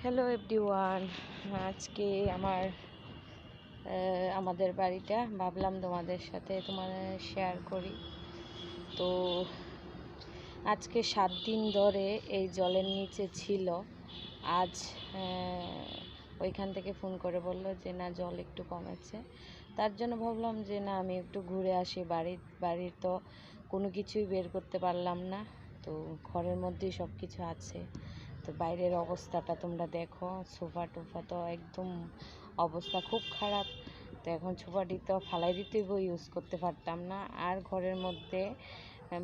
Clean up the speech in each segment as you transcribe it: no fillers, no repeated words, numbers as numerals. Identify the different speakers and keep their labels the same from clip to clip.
Speaker 1: Hello everyone. আজকে আমাদের বাড়িটা ভাবলাম তোমাদের সাথে শেয়ার করি। তো আজকে 7 দিন ধরে এই জলের নিচে ছিল। আজ ওইখান থেকে ফোন করে বলল যে না, জল একটু কমেছে। তার জন্য ভাবলাম যে না, আমি একটু ঘুরে আসি। বাড়ির তো কোনো কিছুই বের করতে পারলাম না, তো ঘরের মধ্যেই সব কিছু আছে। তো বাইরের অবস্থাটা তোমরা দেখো, সোফা টোফা তো একদম অবস্থা খুব খারাপ। তো এখন সোফাটি তো ফালাই দিতেই ইউজ করতে পারতাম না। আর ঘরের মধ্যে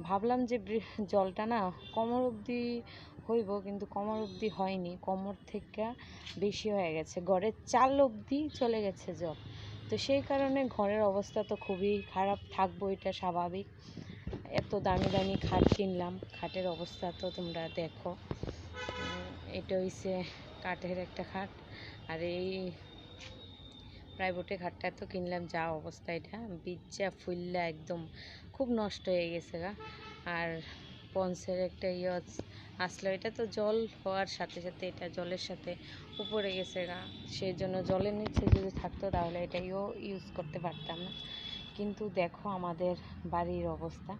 Speaker 1: ভাবলাম যে জলটা না কোমর অবধি হইব, কিন্তু কোমর অবধি হয়নি, কোমর থেকে বেশি হয়ে গেছে, ঘরের চাল অবধি চলে গেছে জল। তো সেই কারণে ঘরের অবস্থা তো খুবই খারাপ থাকবো, এটা স্বাভাবিক। এত দামি দামি খাট কিনলাম, খাটের অবস্থা তো তোমরা দেখো। এটা হইছে কাঠের একটা খাট, আর এই প্রাইভেটের খাটটা তো কিনলাম, যা অবস্থা, এটা বিজ্জা ফুল্লা একদম খুব নষ্ট হয়ে গেছে গা। আর পন্সের একটা আসলো, এটা তো জল হওয়ার সাথে সাথে এটা জলের সাথে উপরে গেছে গা, সেই জন্য জলের নিচে যদি থাকতো তাহলে এটাইও ইউজ করতে পারতাম না। কিন্তু দেখো আমাদের বাড়ির অবস্থা,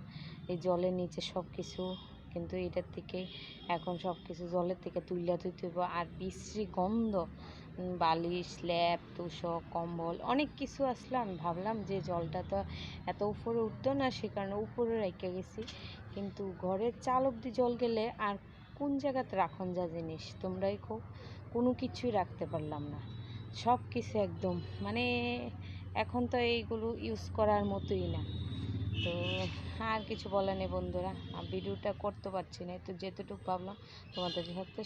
Speaker 1: এই জলের নিচে সব কিছু, কিন্তু এটার থেকে এখন সব কিছু জলের থেকে তুইতে হইব। আর বিশ্রী গন্ধ, বালিশ, স্ল্যাব, তোষক, কম্বল অনেক কিছু আসলো। আমি ভাবলাম যে জলটা তো এত উপরে উঠতো না, সে কারণে উপরে রেখে গেছি। কিন্তু ঘরের চাল অবধি জল গেলে আর কোন জায়গাতে রাখন যা জিনিস তোমরাই খুব, কোনো কিছুই রাখতে পারলাম না। সব কিছু একদম মানে এখন তো এইগুলো ইউজ করার মতোই না। তো আর কিছু বলা নেই বন্ধুরা, ভিডিওটা করতে পারছি না, তো যেতটুকু ভাবলাম তোমাদের সাথে